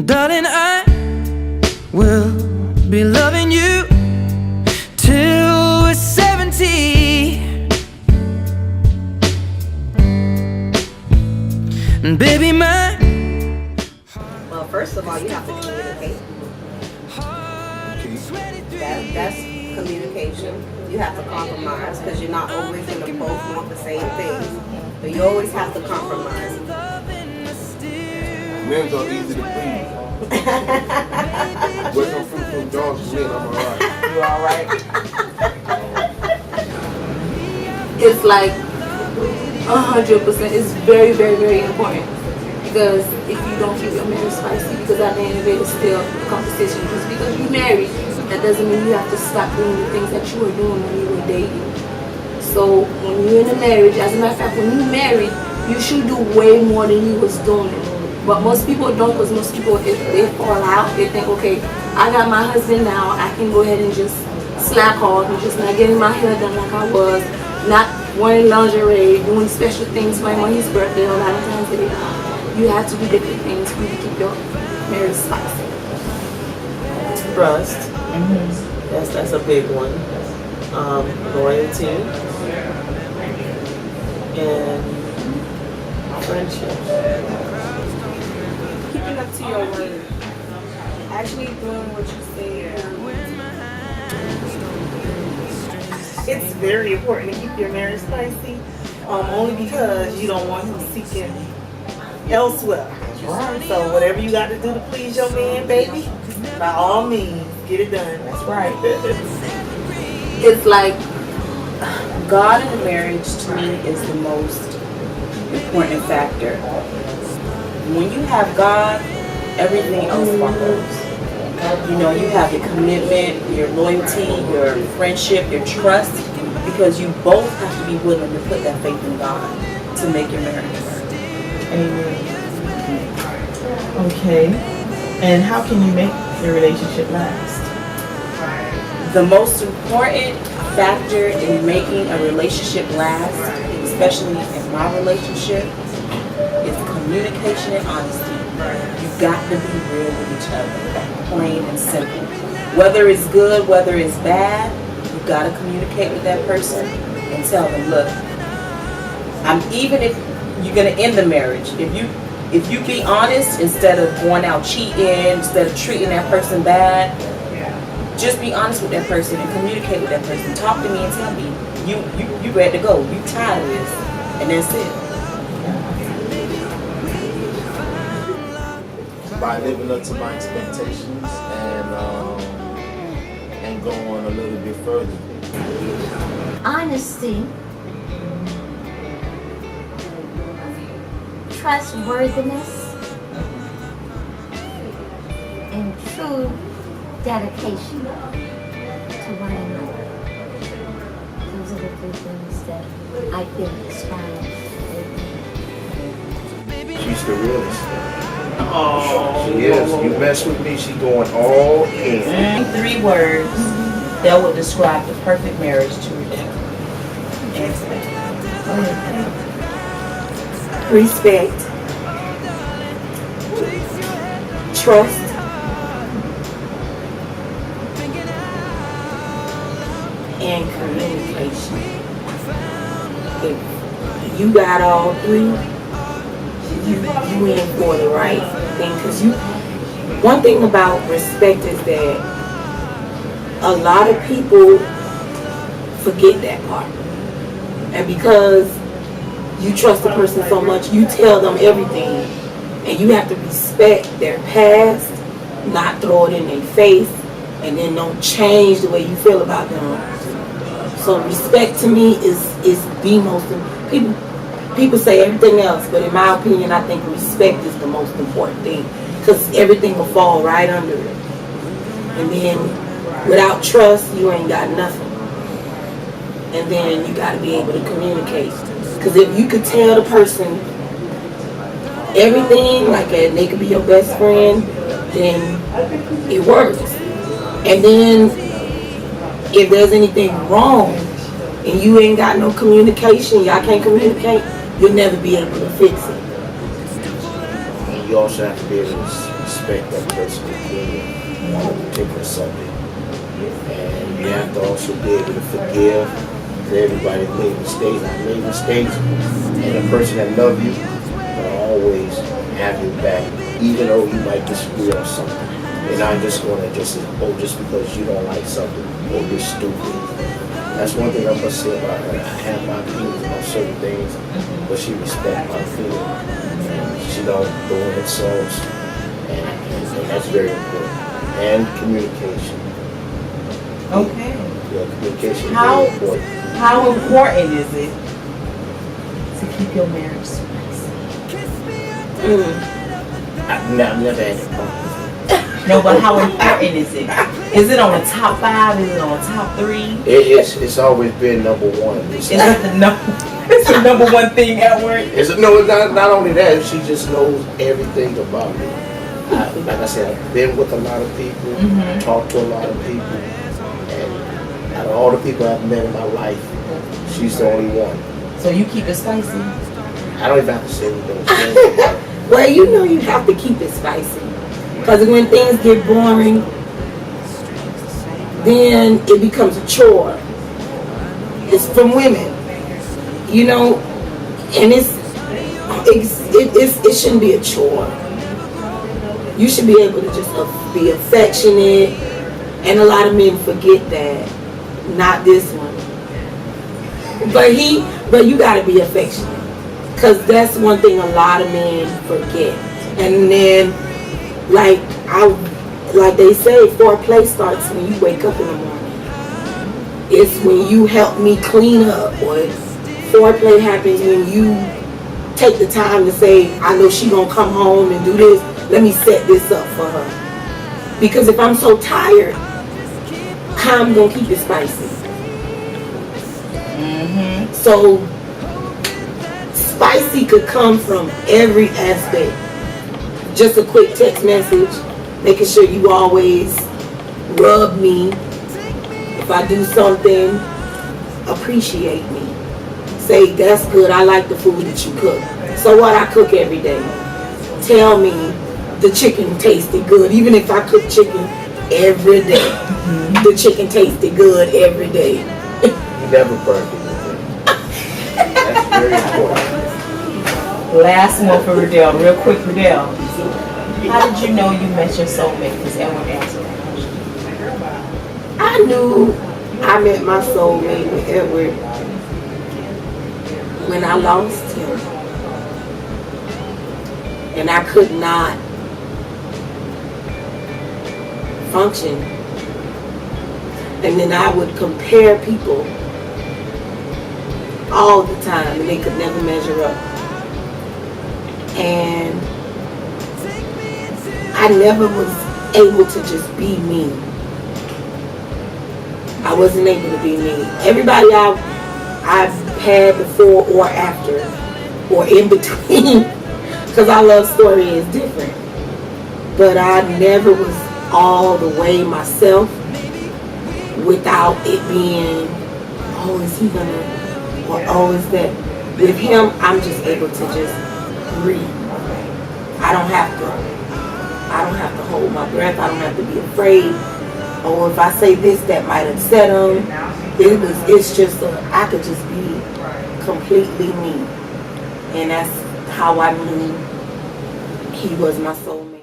Darling, I will be loving you till we're 70. And baby, my Well, first of all, you have to communicate. That's communication. You have to compromise because you're not always going to both want the same things. But you always have to compromise. Men are easy to please. With some fruit from dogs, men, I'm alright. You alright? It's like 100%. It's very, very, very important. Because if you don't keep your marriage spicy, because at the end of it, it's still a competition. Just because you're married, that doesn't mean you have to stop doing the things that you were doing when you were dating. So when you're in a marriage, as a matter of fact, when you're married, you should do way more than you was doing. But most people don't, because most people, if they fall out, they think, okay, I got my husband now, I can go ahead and just slack off and just not getting my hair done like I was, not wearing lingerie, doing special things for him on his birthday. A lot of times you have to do different things for you to keep your marriage spicy. Trust. That's a big one. Loyalty and friendship. Keeping up to your word. Actually doing what you say. It's very important to keep your marriage spicy. Only because you don't want him seeking elsewhere. So whatever you got to do to please your man, baby, by all means, get it done. that's right. It's like, God in marriage to me is the most important factor. When you have God, everything else follows. You know, you have your commitment, your loyalty, your friendship, your trust, because you both have to be willing to put that faith in God to make your marriage work. Amen. Okay. And how can you make your relationship last? The most important factor in making a relationship last, especially in my relationship, is communication and honesty. You got to be real with each other, plain and simple. Whether it's good, whether it's bad, you got to communicate with that person and tell them, look, even if you're going to end the marriage, if you be honest instead of going out cheating, instead of treating that person bad, just be honest with that person and communicate with that person. Talk to me and tell me you ready to go. You tired of this, and that's it. By living up to my expectations and going a little bit further. Honesty, trustworthiness, and true dedication to one another. Those are the three things that I think describe. She's the realest. Oh. She is. You mess with me, she going all in. 3 words that would describe the perfect marriage to Rebecca. Respect, trust, and communication. If you got all 3, you in for the right thing. Because one thing about respect is that a lot of people forget that part. And because you trust the person so much, you tell them everything. And you have to respect their past, not throw it in their face, and then don't change the way you feel about them. So respect to me is the most important. People say everything else, but in my opinion, I think respect is the most important thing, because everything will fall right under it. And then without trust, you ain't got nothing. And then you got to be able to communicate. Because if you could tell the person everything, like they could be your best friend, then it works. And then if there's anything wrong and you ain't got no communication, y'all can't communicate, you'll never be able to fix it. And you also have to be able to respect that person's opinion on a particular subject. And you have to also be able to forgive. Because everybody made mistakes. I made mistakes. And the person that loves you will always have your back, even though you might disagree on something. They're not just going to just because you don't like something, or you're stupid. That's one thing I must say about her. I have my opinions on certain things, but she respects my opinion. And she don't go in insults, and that's very important. And communication. Okay. Yeah, communication is How- very important. How important is it to keep your marriage spicy? I've never had a problem. No, but how important is it? Is it on the top 5? Is it on the top 3? It's always been number one. Is it it's the number one thing at work? It's not only that, she just knows everything about me. Like I said, I've been with a lot of people, talked to a lot of people, and out of all the people I've met in my life, she's the only one. So you keep it spicy? I don't even have to say anything. Well, you know you have to keep it spicy. Because when things get boring, then it becomes a chore. It's from women, you know, and it shouldn't be a chore. You should be able to just be affectionate, and a lot of men forget that. Not this one, but you gotta be affectionate, because that's one thing a lot of men forget. And then, like they say, foreplay starts when you wake up in the morning. It's when you help me clean up, or foreplay happens when you take the time to say, I know she gonna come home and do this, let me set this up for her. Because if I'm so tired, how I'm gonna keep it spicy? So spicy could come from every aspect. Just a quick text message, making sure you always rub me. If I do something, appreciate me. Say, that's good, I like the food that you cook. So what, I cook every day. Tell me the chicken tasted good, even if I cook chicken every day. The chicken tasted good every day. You never burned it. That's very important. Last one for Riddell, real quick, Riddell. How did you know you met your soulmate? Because Edward answered that question. I knew I met my soulmate with Edward when I lost him. And I could not function. And then I would compare people all the time, and they could never measure up. And I never was able to just be me. I wasn't able to be me. Everybody I've had before or after or in between, because our love story is different. But I never was all the way myself without it being, oh, is he gonna, or oh, is that. With him, I'm just able to just breathe. I don't have to hold my breath. I don't have to be afraid. Or if I say this, that might upset him. It's just I could just be completely me. And that's how I knew he was my soulmate.